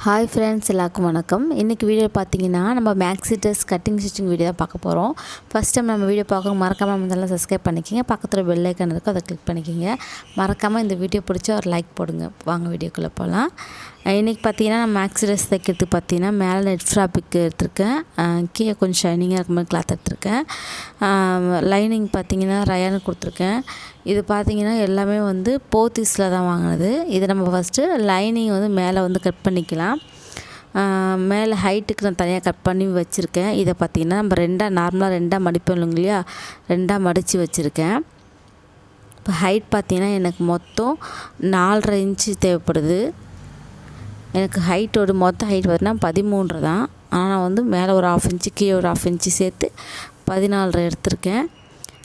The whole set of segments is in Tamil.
ஹாய் ஃப்ரெண்ட்ஸ், எல்லாருக்கும் வணக்கம். இன்றைக்கி வீடியோ பார்த்தீங்கன்னா நம்ம maxi dress cutting stitching video தான் பார்க்க போகிறோம். ஃபஸ்ட் டைம் நம்ம வீடியோ பார்க்க மறக்காமல் நம்ம இதெல்லாம் சப்ஸ்கிரைப் பண்ணிக்கிங்க. பக்கத்தில் பெல் ஐக்கான் இருக்கும், அதை கிளிக் பண்ணிக்கிங்க. மறக்காமல் இந்த வீடியோ பிடிச்சா ஒரு லைக் போடுங்க. வாங்க வீடியோக்குள்ளே போகலாம். இன்றைக்கி பார்த்தீங்கன்னா நான் மேக்ஸி ட்ரெஸ் தைக்கிறதுக்கு பார்த்தீங்கன்னா மேலே நெட் ஃபேப்ரிக் எடுத்திருக்கேன், கீழே கொஞ்சம் ஷைனிங்காக இருக்க மாதிரி கிளாத் எடுத்திருக்கேன். லைனிங் பார்த்தீங்கன்னா ரயானு கொடுத்துருக்கேன். இது பார்த்தீங்கன்னா எல்லாமே வந்து போத்தீஸில் தான் வாங்கினது. இதை நம்ம ஃபஸ்ட்டு லைனிங் வந்து மேலே வந்து கட் பண்ணிக்கலாம். மேலே ஹைட்டுக்கு நான் தனியாக கட் பண்ணி வச்சுருக்கேன். இதை பார்த்திங்கன்னா நம்ம நார்மலாக ரெண்டாக மடிப்போம் இல்லையா, ரெண்டாக மடித்து வச்சுருக்கேன். இப்போ ஹைட் பார்த்திங்கன்னா எனக்கு மொத்தம் 4.5 இன்ச்சு தேவைப்படுது. எனக்கு ஹைட்டோட மொத்த ஹைட் பார்த்திங்கன்னா 13 தான். ஆனால் நான் வந்து மேலே ஒரு 1/2 இன்ச்சு கீழே ஒரு 1/2 இன்ச்சு சேர்த்து 14 எடுத்திருக்கேன்.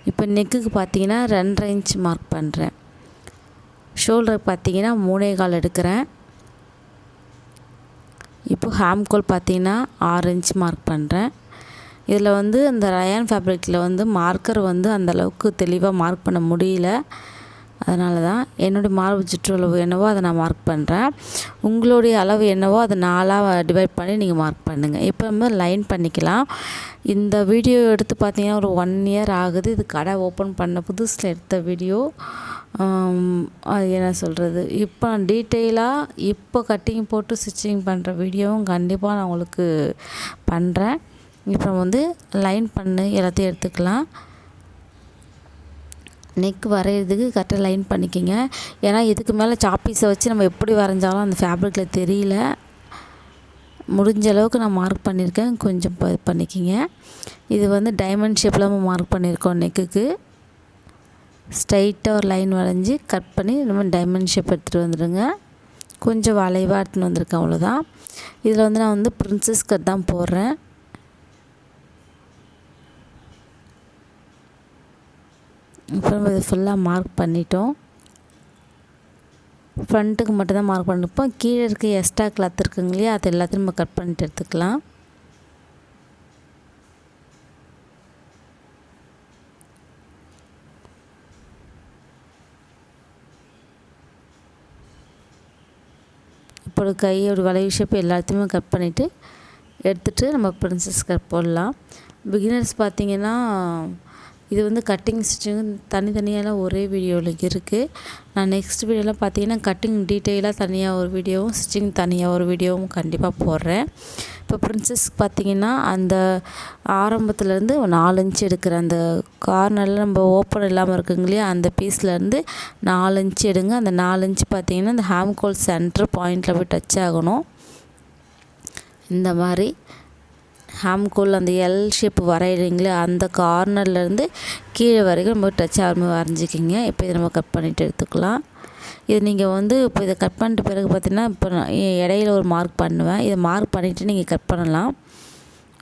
இப்போ நெக்குக்கு பார்த்திங்கன்னா 2.5 இன்ச் மார்க் பண்ணுறேன். ஷோல்டருக்கு பார்த்திங்கன்னா 3.25 எடுக்கிறேன். இப்போ ஹாம்கோல் பார்த்திங்கன்னா 6 இன்ச் மார்க் பண்ணுறேன். இதில் வந்து இந்த ரயான் ஃபேப்ரிக்கில் வந்து மார்க்கர் வந்து அந்தளவுக்கு தெளிவாக மார்க் பண்ண முடியல. அதனால தான் என்னுடைய மார்பு சுற்றளவு என்னவோ அதை நான் மார்க் பண்ணுறேன். உங்களுடைய அளவு என்னவோ அதை 4ஆக டிவைட் பண்ணி நீங்கள் மார்க் பண்ணுங்கள். இப்போ நம்ம லைன் பண்ணிக்கலாம். இந்த வீடியோ எடுத்து பார்த்தீங்கன்னா ஒரு 1 இயர் ஆகுது. இது கடை ஓப்பன் பண்ண புதுசில் எடுத்த வீடியோ. அது என்ன சொல்கிறது, இப்போ நான் டீட்டெயிலாக இப்போ கட்டிங் போட்டு ஸ்டிச்சிங் பண்ணுற வீடியோவும் கண்டிப்பாக நான் உங்களுக்கு பண்ணுறேன். இப்போ வந்து லைன் பண்ணி எல்லாத்தையும் எடுத்துக்கலாம். நெக் வரைகிறதுக்கு கரெக்டாக லைன் பண்ணிக்கோங்க. ஏன்னா இதுக்கு மேலே சாப்பீஸை வச்சு நம்ம எப்படி வரைஞ்சாலும் அந்த ஃபேப்ரிக்கில் தெரியல. முடிஞ்ச அளவுக்கு நான் மார்க் பண்ணியிருக்கேன், கொஞ்சம் பண்ணிக்கிங்க. இது வந்து டைமண்ட் ஷேப்பில் நம்ம மார்க் பண்ணியிருக்கோம். நெக்குக்கு ஸ்ட்ரைட்டாக ஒரு லைன் வரைஞ்சி கட் பண்ணி நம்ம டைமண்ட் ஷேப் எடுத்துகிட்டு வந்துடுங்க. கொஞ்சம் வளைவாக எடுத்துன்னு வந்திருக்கேன், அவ்வளோதான். இதில் வந்து நான் வந்து பிரின்சஸ் கட் தான் போடுறேன். அப்புறம் இது ஃபுல்லாக மார்க் பண்ணிட்டோம். ஃப்ரண்ட்டுக்கு மட்டும் தான் மார்க் பண்ணிப்போம். கீழே இருக்க எக்ஸ்ட்ரா கிளாத் இருக்குங்க இல்லையா, அது எல்லாத்தையும் நம்ம கட் பண்ணிட்டு எடுத்துக்கலாம். இப்போ கையோட வளைவு ஷேப் எல்லாத்தையுமே கட் பண்ணிவிட்டு எடுத்துகிட்டு நம்ம பிரின்சஸ் கட் போடலாம். பிகினர்ஸ் பார்த்திங்கன்னா இது வந்து கட்டிங் ஸ்டிச்சிங் தனித்தனியாலாம் ஒரே வீடியோவில் இருக்குது. நான் நெக்ஸ்ட் வீடியோவில் பார்த்தீங்கன்னா கட்டிங் டீட்டெயிலாக தனியாக ஒரு வீடியோவும் ஸ்டிச்சிங் தனியாக ஒரு வீடியோவும் கண்டிப்பாக போடுறேன். இப்போ பிரின்சஸ் பார்த்திங்கன்னா அந்த ஆரம்பத்துலேருந்து 4 இன்ச் எடுக்கிற அந்த கார்னரில் நம்ம ஓப்பன் இல்லாமல் இருக்குங்க இல்லையா, அந்த பீஸ்லேருந்து 4 இன்ச் எடுங்க. அந்த 4 இன்ச் பார்த்திங்கன்னா இந்த ஹாம்கோல் சென்டர் பாயிண்டில் போய் டச் ஆகணும். இந்த மாதிரி ஹாம்கோல் அந்த எல் ஷேப் வரைகிறீங்களே அந்த கார்னர்லேருந்து கீழே வரைக்கும் நம்ம டச் ஆகாமல் வரைஞ்சிக்கிங்க. இப்போ இதை நம்ம கட் பண்ணிவிட்டு எடுத்துக்கலாம். இது நீங்கள் வந்து இப்போ இதை கட் பண்ணிட்ட பிறகு பார்த்திங்கன்னா இப்போ நான் இடையில ஒரு மார்க் பண்ணுவேன். இதை மார்க் பண்ணிவிட்டு நீங்கள் கட் பண்ணலாம்,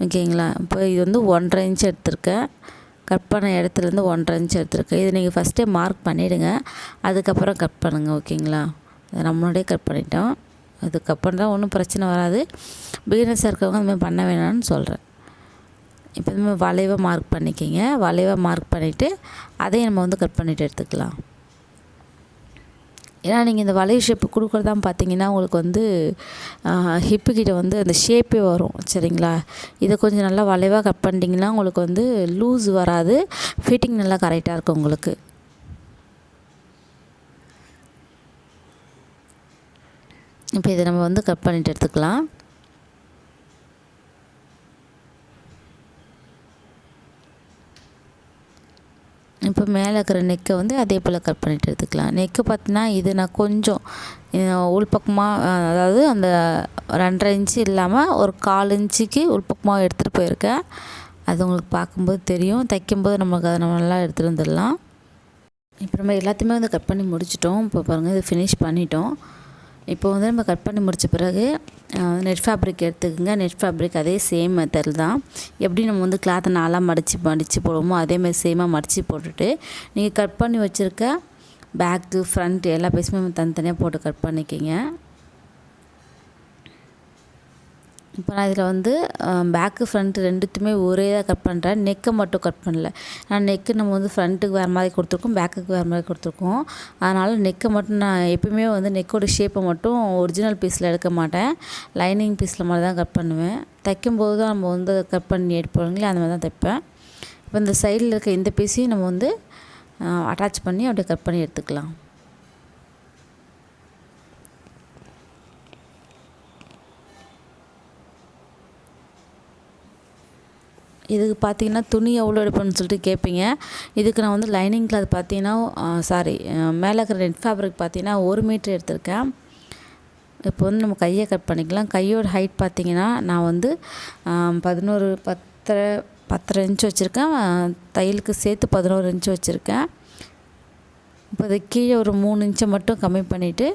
ஓகேங்களா. இப்போ இது வந்து 1.5 இன்ச் எடுத்திருக்கேன். கட் பண்ண இடத்துலேருந்து 1.5 இன்ச் எடுத்திருக்கேன். இதை நீங்கள் ஃபஸ்ட்டே மார்க் பண்ணிவிடுங்க, அதுக்கப்புறம் கட் பண்ணுங்கள், ஓகேங்களா. அதை நம்மளோடய கட் பண்ணிட்டோம். அது கட் பண்ணுறா ஒன்றும் பிரச்சனை வராது. பிகினர்ஸாக இருக்கவங்க அந்த மாதிரி பண்ண வேணாம்னு சொல்கிறேன். இப்போ இந்த மாதிரி வளைவாக மார்க் பண்ணிக்கிங்க. வளைவாக மார்க் பண்ணிவிட்டு அதையும் நம்ம வந்து கட் பண்ணிவிட்டு எடுத்துக்கலாம். ஏன்னா நீங்கள் இந்த வளைவு ஷேப்பு கொடுக்குறதான் பார்த்தீங்கன்னா உங்களுக்கு வந்து ஹிப்புக்கிட்ட வந்து அந்த ஷேப்பே வரும், சரிங்களா. இதை கொஞ்சம் நல்லா வளைவாக கட் பண்ணிட்டீங்கன்னா உங்களுக்கு வந்து லூஸ் வராது, ஃபிட்டிங் நல்லா கரெக்டாக இருக்கும் உங்களுக்கு. இப்போ இதை நம்ம வந்து கட் பண்ணிட்டு எடுத்துக்கலாம். இப்போ மேலே இருக்கிற நெக்கை வந்து அதே போல் கட் பண்ணிட்டு எடுத்துக்கலாம். நெக்கு பார்த்தீங்கன்னா இது நான் கொஞ்சம் உள்பக்கமாக, அதாவது அந்த 2.5 இன்ச்சு இல்லாமல் ஒரு 1/4 இன்ச்சுக்கு உள்பக்கமாக எடுத்துகிட்டு போயிருக்கேன். அது உங்களுக்கு பார்க்கும்போது தெரியும். தைக்கும்போது நமக்கு அதை நம்ம நல்லா எடுத்துகிட்டு வந்துடலாம். இப்போ நம்ம எல்லாத்தையுமே வந்து கட் பண்ணி முடிச்சிட்டோம். இப்போ பாருங்கள், இது ஃபினிஷ் பண்ணிட்டோம். இப்போ வந்து நம்ம கட் பண்ணி முடித்த பிறகு நெட் ஃபேப்ரிக் எடுத்துக்கோங்க. நெட் ஃபேப்ரிக் அதே சேம் மெத்தட் தான். எப்படி நம்ம வந்து கிளாத்தை 4ஆக மடித்து போடுவோமோ அதேமாதிரி சேமாக மடித்து போட்டுட்டு நீங்கள் கட் பண்ணி வச்சுருக்க பேக்கு ஃப்ரண்ட் எல்லா பீஸுமே தனித்தனியாக போட்டு கட் பண்ணிக்கிங்க. இப்போ நான் இதில் வந்து பேக்கு ஃப்ரண்ட்டு ரெண்டுத்துமே ஒரே தான் கட் பண்ணுறேன். நெக்கை மட்டும் கட் பண்ணல. நான் நெக்கு நம்ம வந்து ஃப்ரண்ட்டுக்கு வேறு மாதிரி கொடுத்துருக்கோம், பேக்குக்கு வேறு மாதிரி கொடுத்துருக்கோம். அதனால் நெக்கை மட்டும் நான் எப்பயுமே வந்து நெக்கோட ஷேப்பை மட்டும் ஒரிஜினல் பீஸில் எடுக்க மாட்டேன், லைனிங் பீஸில் மாதிரி தான் கட் பண்ணுவேன். தைக்கும்போது தான் நம்ம வந்து கட் பண்ணி எடுப்போங்களே, அந்த மாதிரி தான் தைப்பேன். இப்போ இந்த சைடில் இருக்க இந்த பீஸையும் நம்ம வந்து அட்டாச் பண்ணி அப்படியே கட் பண்ணி எடுத்துக்கலாம். இதுக்கு பார்த்தீங்கன்னா துணி எவ்வளோ எடுப்பேன்னு சொல்லிட்டு கேட்பீங்க. இதுக்கு நான் வந்து லைனிங் கிளாத் பார்த்தீங்கன்னா மேலே இருக்கிற நெட் ஃபேப்ரிக் பார்த்தீங்கன்னா 1 மீட்டர் எடுத்திருக்கேன். இப்போ வந்து நம்ம கையை கட் பண்ணிக்கலாம். கையோட ஹைட் பார்த்தீங்கன்னா நான் வந்து 10.5 இன்ச் வச்சுருக்கேன். தையலுக்கு சேர்த்து 11 இன்ச் வச்சுருக்கேன். இப்போ அது கீழே ஒரு 3 இன்ச்சை மட்டும் கம்மி பண்ணிவிட்டு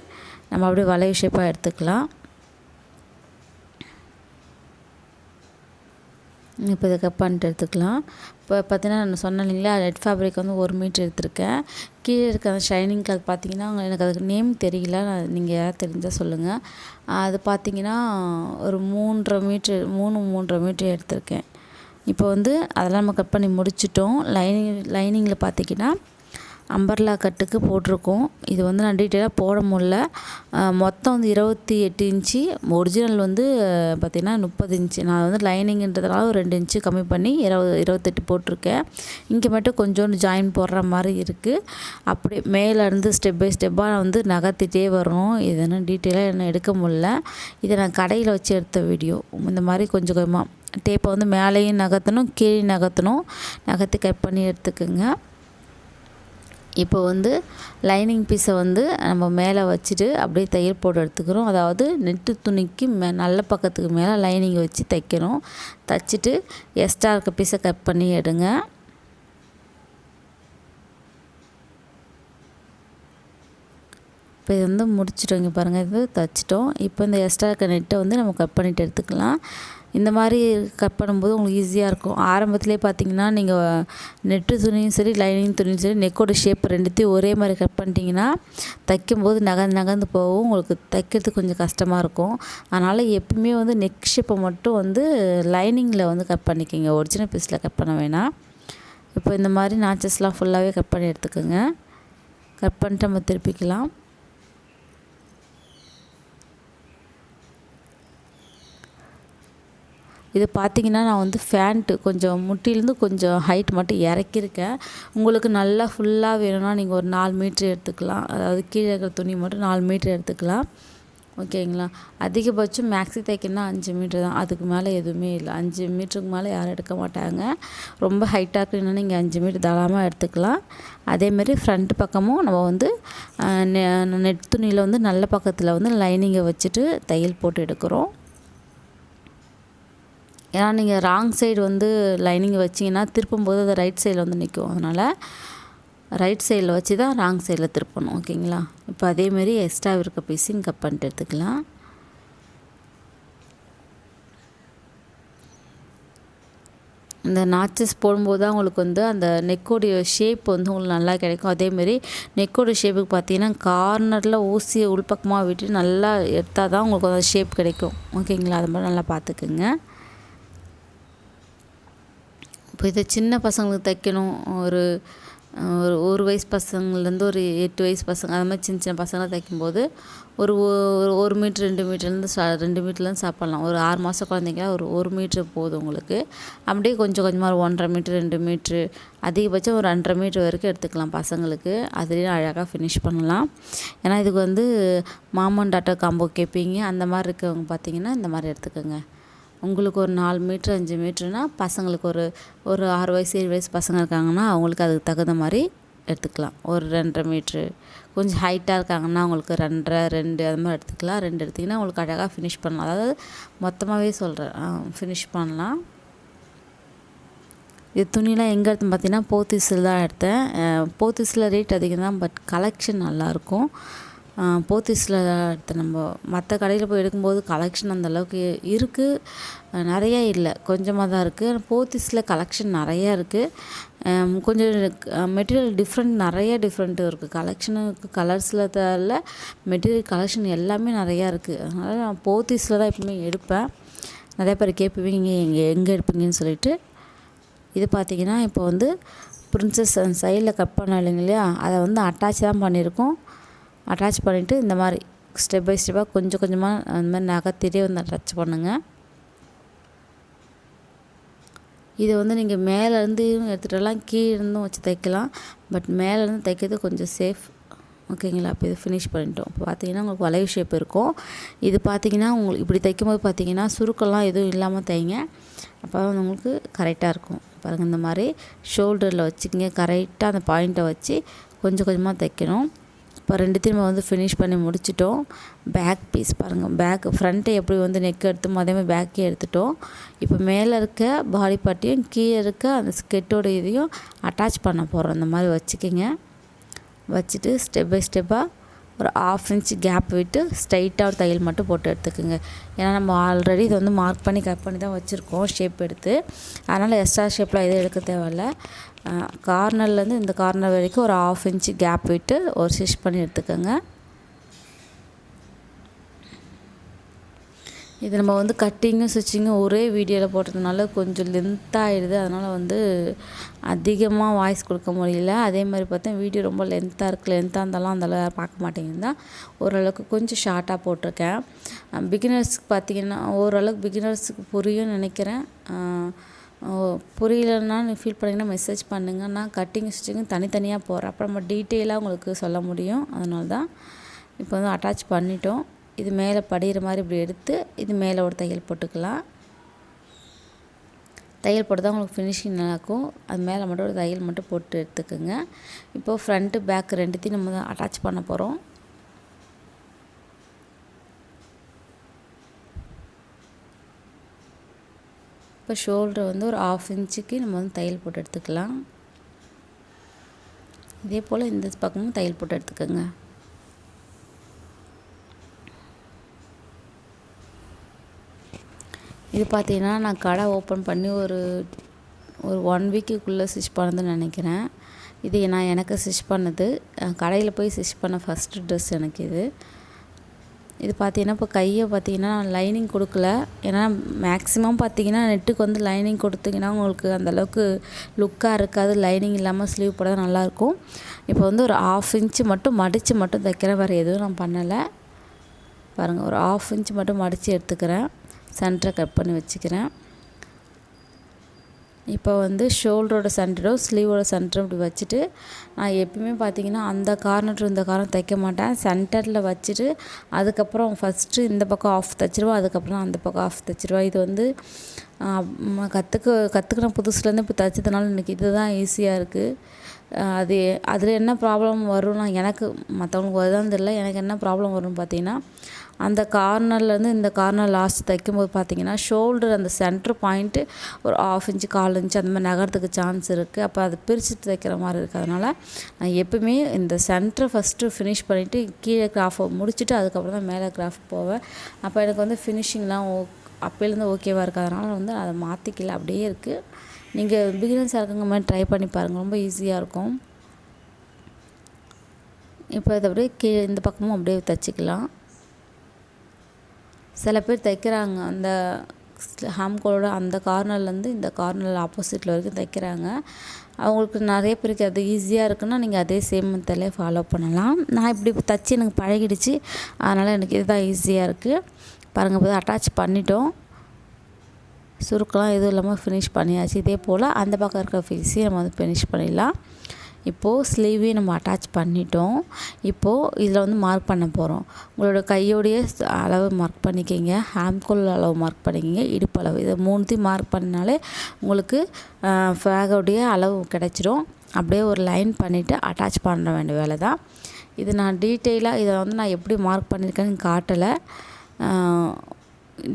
நம்ம அப்படியே வளைவு ஷேப்பாக எடுத்துக்கலாம். இப்போ இதை கட் பண்ணிட்டு எடுத்துக்கலாம். இப்போ பார்த்தீங்கன்னா நான் சொன்னேன் இல்லைங்களா, நெட் ஃபேப்ரிக் வந்து 1 மீட்டர் எடுத்திருக்கேன். கீழே இருக்க அந்த ஷைனிங் கிளாத் பார்த்தீங்கன்னா எனக்கு அதுக்கு நேம் தெரியல, நீங்கள் யாராவது தெரிஞ்சால் சொல்லுங்கள். அது பார்த்தீங்கன்னா ஒரு 3.5 மீட்டர் எடுத்திருக்கேன். இப்போ வந்து அதெல்லாம் நம்ம கட் பண்ணி முடிச்சிட்டோம். லைனிங்கில் பார்த்தீங்கன்னா அம்பர்லா கட்டுக்கு போட்டிருக்கோம். இது வந்து நான் டீட்டெயிலாக போட முடியல. மொத்தம் வந்து 28 இன்ச்சு, ஒரிஜினல் வந்து பார்த்திங்கன்னா 30 இன்ச்சு. நான் வந்து லைனிங்கிறதுனால ஒரு 2 இன்ச்சு கம்மி பண்ணி 28 போட்டிருக்கேன். இங்கே மட்டும் கொஞ்சோண்டு ஜாயின் போடுற மாதிரி இருக்குது. அப்படியே மேலேருந்து ஸ்டெப் பை ஸ்டெப்பாக நான் வந்து நகர்த்திட்டே வரணும். இது என்ன டீட்டெயிலாக என்ன எடுக்க முடியல. இதை நான் கடையில் வச்சு எடுத்த வீடியோ. இந்த மாதிரி கொஞ்சம் கொஞ்சமாக டேப்பை வந்து மேலேயும் நகர்த்தணும், கீழே நகர்த்தணும், நகர்த்தி கட் பண்ணி எடுத்துக்கோங்க. இப்போ வந்து லைனிங் பீஸை வந்து நம்ம மேலே வச்சுட்டு அப்படியே தையல் போட்டு எடுத்துக்கிறோம். அதாவது நெட்டு துணிக்கு நல்ல பக்கத்துக்கு மேலே லைனிங் வச்சு தைக்கணும். தைச்சிட்டு எக்ஸ்ட்ரா இருக்க பீஸை கட் பண்ணி எடுங்க. இப்போ இது வந்து முடிச்சிட்டோம். இங்கே பாருங்கள், இது தைச்சிட்டோம். இப்போ இந்த எக்ஸ்ட்ரா இருக்க நெட்டை வந்து நம்ம கட் பண்ணிவிட்டு எடுத்துக்கலாம். இந்த மாதிரி கட் பண்ணும்போது உங்களுக்கு ஈஸியாக இருக்கும். ஆரம்பத்திலே பார்த்தீங்கன்னா நீங்கள் நெட்டு துணியும் சரி, லைனிங் துணியும் சரி, நெக்கோட ஷேப் ரெண்டுத்தையும் ஒரே மாதிரி கட் பண்ணிட்டீங்கன்னா தைக்கும்போது நகர்ந்து போகும். உங்களுக்கு தைக்கிறதுக்கு கொஞ்சம் கஷ்டமாக இருக்கும். அதனால் எப்பவுமே வந்து நெக் ஷேப்பை மட்டும் வந்து லைனிங்கில் வந்து கட் பண்ணிக்கோங்க, ஒரிஜினல் பீஸில் கட் பண்ண வேணாம். இப்போ இந்த மாதிரி நாச்சஸ்லாம் ஃபுல்லாகவே கட் பண்ணி எடுத்துக்கோங்க. கட் பண்ணிட்டு நம்ம திருப்பிக்கலாம். இது பார்த்திங்கன்னா நான் வந்து ஃபேண்ட்டு கொஞ்சம் முட்டிலேருந்து கொஞ்சம் ஹைட் மட்டும் இறக்கியிருக்கேன். உங்களுக்கு நல்லா ஃபுல்லாக வேணும்னா நீங்கள் ஒரு 4 மீட்ரு எடுத்துக்கலாம். அதாவது கீழே இருக்கிற துணி மட்டும் 4 மீட்ரு எடுத்துக்கலாம். ஓகேங்களா. அதிகபட்சம் மேக்ஸி தைக்கணும்னா 5 மீட்ரு தான், அதுக்கு மேலே எதுவுமே இல்லை. 5 மீட்டருக்கு மேலே யாரும் எடுக்க மாட்டாங்க. ரொம்ப ஹைட்டாக இருக்குன்னா நீங்கள் 5 மீட்டர் தாராளமாக எடுத்துக்கலாம். அதேமாரி ஃப்ரண்ட் பக்கமும் நம்ம வந்து நெட் துணியில் வந்து நல்ல பக்கத்தில் வந்து லைனிங்கை வச்சுட்டு தையல் போட்டு எடுக்கிறோம். ஏன்னா நீங்கள் ராங் சைடு வந்து லைனிங் வச்சிங்கன்னா திருப்பும்போது அது ரைட் சைடில் வந்து நிற்கும். அதனால் ரைட் சைடில் வச்சு தான் ராங் சைடில் திருப்பணும். ஓகேங்களா. இப்போ அதேமாரி எக்ஸ்ட்ரா இருக்க பீஸையும் கட் பண்ணிட்டு எடுத்துக்கலாம். இந்த நாச்சஸ் போடும்போது தான் உங்களுக்கு வந்து அந்த நெக்கோடைய ஷேப் வந்து உங்களுக்கு நல்லா கிடைக்கும். அதேமாரி நெக்கோடைய ஷேப்புக்கு பார்த்தீங்கன்னா கார்னரில் ஊசியை உள்பக்கமாக விட்டு நல்லா எடுத்தால் தான் உங்களுக்கு அந்த ஷேப் கிடைக்கும். ஓகேங்களா. அது மாதிரி நல்லா பார்த்துக்குங்க. இப்போ இதை சின்ன பசங்களுக்கு தைக்கணும், ஒரு வயசு பசங்கள்லேருந்து ஒரு 8 வயசு பசங்க, அது மாதிரி சின்ன பசங்களை தைக்கும்போது ஒரு மீட்ரு 2 மீட்டர்லேருந்து 2 மீட்டர்லேருந்து சாப்பிட்லாம். ஒரு 6 மாத குழந்தைங்க ஒரு மீட்ரு போதும் உங்களுக்கு. அப்படியே கொஞ்சம் கொஞ்சமாக ஒரு 1.5 மீட்ரு 2 மீட்ரு அதிகபட்சம் ஒரு 2.5 மீட்ரு வரைக்கும் எடுத்துக்கலாம் பசங்களுக்கு. அதுலேயும் அழகாக ஃபினிஷ் பண்ணலாம். ஏன்னா இதுக்கு வந்து மாமன் டாட்டர் காம்போ கேட்பீங்க. அந்த மாதிரி இருக்கவங்க பார்த்தீங்கன்னா இந்த மாதிரி எடுத்துக்கோங்க. உங்களுக்கு ஒரு 4 மீட்ரு 5 மீட்ருனா பசங்களுக்கு ஒரு 6 வயசு 7 வயசு பசங்க இருக்காங்கன்னா அவங்களுக்கு அதுக்கு தகுந்த மாதிரி எடுத்துக்கலாம். ஒரு 2.5 மீட்ரு. கொஞ்சம் ஹைட்டாக இருக்காங்கன்னா அவங்களுக்கு 2.5 2 அது மாதிரி எடுத்துக்கலாம். 2 எடுத்திங்கன்னா உங்களுக்கு அழகாக ஃபினிஷ் பண்ணலாம். அதாவது மொத்தமாகவே சொல்கிறேன், ஃபினிஷ் பண்ணலாம். இது துணிலாம் எங்கே எடுத்தேன் பார்த்தீங்கன்னா போத்தீஸில் தான் எடுத்தேன். போத்தீஸில் ரேட் அதிகம் தான், பட் கலெக்ஷன் நல்லாயிருக்கும். போத்தீஸில் எடுத்து நம்ம மற்ற கடையில் போய் எடுக்கும்போது கலெக்ஷன் அந்தளவுக்கு இருக்குது, நிறையா இல்லை, கொஞ்சமாக தான் இருக்குது. போத்தீஸில் கலெக்ஷன் நிறையா இருக்குது. கொஞ்சம் மெட்டீரியல் நிறைய டிஃப்ரெண்ட்டு இருக்குது. கலெக்ஷனுக்கு கலர்ஸில் தவிர மெட்டீரியல் கலெக்ஷன் எல்லாமே நிறையா இருக்குது. அதனால் நான் போத்தீஸில் தான் எப்பவுமே எடுப்பேன். நிறைய பேர் கேட்பீங்க எங்கே எடுப்பீங்கன்னு சொல்லிட்டு. இது பார்த்திங்கன்னா இப்போ வந்து பிரின்சஸ் சைடில் கட் பண்ண இல்லைங்க இல்லையா, அதை வந்து அட்டாச் தான் பண்ணியிருக்கோம். அட்டாச் பண்ணிவிட்டு இந்த மாதிரி ஸ்டெப் பை ஸ்டெப்பாக கொஞ்சம் கொஞ்சமாக அந்த மாதிரி நகர்த்திட்டே வந்து அட்டாச் பண்ணுங்கள். இதை வந்து நீங்கள் மேலேருந்து எடுத்துகிட்டலாம், கீழே இருந்தும் வச்சு தைக்கலாம். பட் மேலேருந்து தைக்கிறது கொஞ்சம் சேஃப். ஓகேங்களா? அப்போ இது ஃபினிஷ் பண்ணிட்டோம். இப்போ பார்த்தீங்கன்னா உங்களுக்கு வளைவு ஷேப் இருக்கும். இது பார்த்தீங்கன்னா உங்களுக்கு இப்படி தைக்கும்போது பார்த்தீங்கன்னா சுருக்கெல்லாம் எதுவும் இல்லாமல் தைங்க. அப்போ தான் உங்களுக்கு கரெக்டாக இருக்கும். பாருங்கள், இந்த மாதிரி ஷோல்டரில் வச்சுக்கிங்க. கரெக்டாக அந்த பாயிண்ட்டை வச்சு கொஞ்சம் கொஞ்சமாக தைக்கணும். இப்போ ரெண்டுத்தையும் நம்ம வந்து ஃபினிஷ் பண்ணி முடிச்சிட்டோம். பேக் பீஸ் பாருங்கள், பேக் ஃப்ரண்ட்டை எப்படி வந்து நெக் எடுத்தோமோ அதே மாதிரி பேக்கே எடுத்துட்டோம். இப்போ மேலே இருக்க பாடி பார்ட்டையும் கீழே இருக்க அந்த ஸ்கெட்டோட இதையும் அட்டாச் பண்ண போகிறோம். இந்த மாதிரி வச்சுக்கிங்க. வச்சுட்டு ஸ்டெப் பை ஸ்டெப்பாக ஒரு 1/2 இன்ச் கேப் விட்டு ஸ்ட்ரைட்டாக ஒரு தையல் மட்டும் போட்டு எடுத்துக்கோங்க. ஏன்னா நம்ம ஆல்ரெடி இதை வந்து மார்க் பண்ணி கட் பண்ணி தான் வச்சுருக்கோம் ஷேப் எடுத்து. அதனால் எக்ஸ்ட்ரா ஷேப்பில் எதுவும் எடுக்க தேவையில்ல. கார்னர்லேருந்து இந்த கார்னர் வரைக்கும் ஒரு 1/2 இன்ச் கேப் விட்டு ஒரு ஸ்டிச் பண்ணி எடுத்துக்கோங்க. இது நம்ம வந்து கட்டிங்கும் ஸ்டிச்சிங்கும் ஒரே வீடியோவில் போட்டதுனால கொஞ்சம் லென்த்தாகிடுது. அதனால் வந்து அதிகமாக வாய்ஸ் கொடுக்க முடியல. அதே மாதிரி பார்த்தா வீடியோ ரொம்ப லென்த்தாக இருக்குது. லென்த்தாக இருந்தாலும் அந்தளவு பார்க்க மாட்டேங்குது தான். ஓரளவுக்கு கொஞ்சம் ஷார்ட்டாக போட்டிருக்கேன். பிகினர்ஸ்க்கு பார்த்திங்கன்னா ஓரளவுக்கு பிகினர்ஸுக்கு புரியும்னு நினைக்கிறேன். புரியலன்னா ஃபீல் பண்ணிங்கன்னா மெசேஜ் பண்ணுங்கள். நான் கட்டிங் ஸ்டிச்சிங்கும் தனித்தனியாக போடுறேன். அப்போ நம்ம டீட்டெயிலாக உங்களுக்கு சொல்ல முடியும். அதனால தான் இப்போ வந்து அட்டாச் பண்ணிட்டோம். இது மேலே படிகிற மாதிரி இப்படி எடுத்து இது மேலே ஒரு தையல் போட்டுக்கலாம். தையல் போட்டு தான் உங்களுக்கு ஃபினிஷிங் நல்லாயிருக்கும். அது மேலே மட்டும் ஒரு தையல் மட்டும் போட்டு எடுத்துக்கோங்க. இப்போது ஃப்ரண்ட்டு பேக் ரெண்டுத்தையும் நம்ம தான் அட்டாச் பண்ண போகிறோம். இப்போ ஷோல்டர் வந்து ஒரு 1/2 இன்ச்சுக்கு நம்ம வந்து தையல் போட்டு எடுத்துக்கலாம். இதே போல் இந்த பக்கமும் தையல் போட்டு எடுத்துக்கோங்க. இது பார்த்தீங்கன்னா நான் கடை ஓப்பன் பண்ணி ஒரு 1 வீக்குக்குள்ளே ஸ்டிச் பண்ணதுன்னு நினைக்கிறேன். இது நான் எனக்கு ஸ்டிச் பண்ணது. கடையில் போய் ஸ்டிச் பண்ண ஃபஸ்ட்டு ட்ரெஸ் எனக்கு இது. இது பார்த்தீங்கன்னா இப்போ கையை பார்த்தீங்கன்னா லைனிங் கொடுக்கல. ஏன்னா மேக்ஸிமம் பார்த்தீங்கன்னா நெட்டுக்கு வந்து லைனிங் கொடுத்தீங்கன்னா உங்களுக்கு அந்தளவுக்கு லுக்காக இருக்காது. லைனிங் இல்லாமல் ஸ்லீவ் போட தான் நல்லாயிருக்கும். இப்போ வந்து ஒரு 1/2 இன்ச்சு மட்டும் மடித்து மட்டும் தைக்கிறேன். வேறு எதுவும் நான் பண்ணலை. பாருங்கள், ஒரு 1/2 இன்ச்சு மட்டும் மடித்து எடுத்துக்கிறேன். சென்டரை கட் பண்ணி வச்சுக்கிறேன். இப்போ வந்து ஷோல்டரோட சென்டரும் ஸ்லீவோட சென்டரும் இப்படி வச்சுட்டு நான் எப்பயுமே பார்த்தீங்கன்னா அந்த கார்னர் இந்த கார்னர் தைக்க மாட்டேன். சென்டரில் வச்சுட்டு அதுக்கப்புறம் ஃபஸ்ட்டு இந்த பக்கம் ஆஃப் தைச்சிருவேன். அதுக்கப்புறம் அந்த பக்கம் ஆஃப் தைச்சிருவேன். இது வந்து கற்றுக்கின புதுசுலேருந்து இப்போ தைச்சதுனால எனக்கு இது தான் ஈஸியாக இருக்குது. அதில் என்ன ப்ராப்ளம் வரும்னா எனக்கு மற்றவங்களுக்கு வருதான்னு தெரியல. எனக்கு என்ன ப்ராப்ளம் வரும்னு பார்த்தீங்கன்னா அந்த கார்னர்லேருந்து இந்த கார்னர் லாஸ்ட் தைக்கும்போது பார்த்தீங்கன்னா ஷோல்டர் அந்த சென்டர் பாயிண்ட்டு ஒரு 1/2 இன்ச்சு 1/4 இன்ச்சு அந்த மாதிரி நகரத்துக்கு சான்ஸ் இருக்குது. அப்போ அதை பிரித்து தைக்கிற மாதிரி இருக்குது. அதனால் நான் எப்பவுமே இந்த சென்டரை ஃபஸ்ட்டு ஃபினிஷ் பண்ணிவிட்டு கீழே கிராஃபை முடிச்சுட்டு அதுக்கப்புறம் தான் மேலே கிராஃப் போவேன். அப்போ எனக்கு வந்து ஃபினிஷிங்லாம் அப்போலேருந்து ஓகேவாக இருக்குது. அதனால் வந்து அதை மாற்றிக்கல, அப்படியே இருக்குது. நீங்கள் பிகினர்ஸாக இருக்கவங்க மாதிரி ட்ரை பண்ணி பாருங்கள், ரொம்ப ஈஸியாக இருக்கும். இப்போ இதை அப்படியே கீழே இந்த பக்கமும் அப்படியே தைச்சிக்கலாம். சில பேர் தைக்கிறாங்க அந்த ஹாம்கோலோட அந்த கார்னர்லேருந்து இந்த கார்னரில் ஆப்போசிட்டில் வரைக்கும் தைக்கிறாங்க. அவங்களுக்கு நிறைய பேருக்கு அது ஈஸியாக இருக்குன்னா நீங்கள் அதே சேம் மெத்தட்லேயே ஃபாலோ பண்ணலாம். நான் இப்படி தைச்சி எனக்கு பழகிடுச்சு. அதனால் எனக்கு இதுதான் ஈஸியாக இருக்குது. பாருங்கள், இப்போ அட்டாச் பண்ணிட்டோம். சுருக்கெல்லாம் எதுவும் இல்லாமல் ஃபினிஷ் பண்ணியாச்சு. இதே போல் அந்த பக்கம் இருக்கிற பீஸையும் நம்ம வந்து ஃபினிஷ் பண்ணிடலாம். இப்போது ஸ்லீவையும் நம்ம அட்டாச் பண்ணிட்டோம். இப்போது இதில் வந்து மார்க் பண்ண போகிறோம். உங்களோட கையோடைய அளவு மார்க் பண்ணிக்கிங்க, ஹேம்கோல் அளவு மார்க் பண்ணிக்கிங்க, இடுப்பு அளவு, இதை 3த்தையும் மார்க் பண்ணினாலே உங்களுக்கு ஃப்ராகோடைய அளவு கிடச்சிரும். அப்படியே ஒரு லைன் பண்ணிவிட்டு அட்டாச் பண்ண வேண்டிய வேலை தான் இது. நான் டீட்டெயிலாக இதை வந்து நான் எப்படி மார்க் பண்ணியிருக்கேன்னு காட்டலை.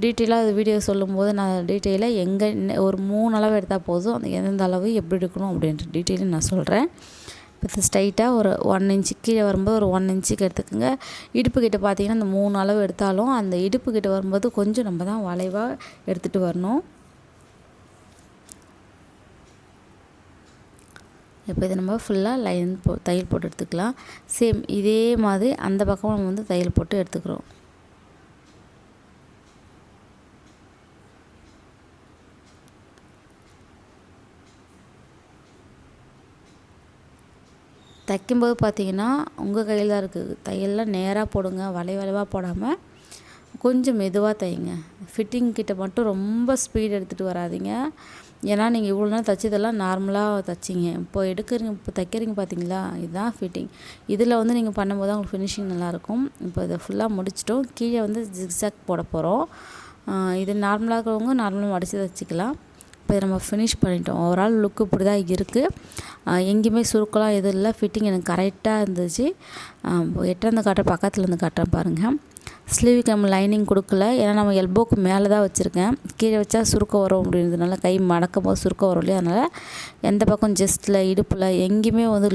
டீட்டெயிலாக அது வீடியோ சொல்லும்போது நான் டீட்டெயிலாக எங்கே ஒரு 3 அளவு எடுத்தால் போதும். அந்த எந்தெந்த அளவு எப்படி எடுக்கணும் அப்படின்ற டீட்டெயிலும் நான் சொல்கிறேன். இப்போ ஸ்ட்ரைட்டாக ஒரு 1 இன்ச்சு கீழே வரும்போது ஒரு 1 இன்ச்சுக்கு எடுத்துக்கோங்க. இடுப்பு கிட்ட பார்த்தீங்கன்னா அந்த 3 அளவு எடுத்தாலும் அந்த இடுப்பு கிட்ட வரும்போது கொஞ்சம் நம்ம தான் வளைவாக எடுத்துகிட்டு வரணும். இப்போ இதை நம்ம ஃபுல்லாக லைன் தையல் போட்டு எடுத்துக்கலாம். சேம் இதே மாதிரி அந்த பக்கம் நம்ம வந்து தையல் போட்டு எடுத்துக்கிறோம். தைக்கும்போது பார்த்தீங்கன்னா உங்கள் கையில் தான் இருக்குது. தையல்லாம் நேராக போடுங்க, வளைவாக போடாமல் கொஞ்சம் மெதுவாக தைங்க. ஃபிட்டிங் கிட்ட மட்டும் ரொம்ப ஸ்பீட் எடுத்துகிட்டு வராதீங்க. ஏன்னா நீங்கள் இவ்வளோ நேரம் தைச்சதெல்லாம் நார்மலாக தைச்சிங்க. இப்போ தைக்கிறீங்க பார்த்தீங்களா, இதுதான் ஃபிட்டிங். இதில் வந்து நீங்கள் பண்ணும்போது தான் உங்களுக்கு ஃபினிஷிங் நல்லாயிருக்கும். இப்போ இதை ஃபுல்லாக முடிச்சிட்டோம். கீழே வந்து ஜிக்ஸாக் போட போகிறோம். இது நார்மலாக இருக்கிறவங்க நார்மலாக மடித்து தைச்சிக்கலாம். இப்போ இதை நம்ம ஃபினிஷ் பண்ணிட்டோம். ஓவரால் லுக்கு இப்படி தான் இருக்குது. எங்கேயுமே சுருக்கலாம் எதுவும் இல்லை. ஃபிட்டிங் எனக்கு கரெக்டாக இருந்துச்சு. எட்டாந்து காட்டுற பக்கத்தில் இருந்து காட்டுறேன் பாருங்கள். ஸ்லீவுக்கு நம்ம லைனிங் கொடுக்கல, ஏன்னா நம்ம எல்போக்கு மேலே தான் வச்சுருக்கேன். கீழே வச்சா சுருக்கம் வரும் அப்படின்றதுனால, கை மடக்கும் போது சுருக்கம் வரும் இல்லையா, அதனால் எந்த பக்கம் ஜஸ்ட்டில் இடுப்பில் எங்கேயுமே வந்து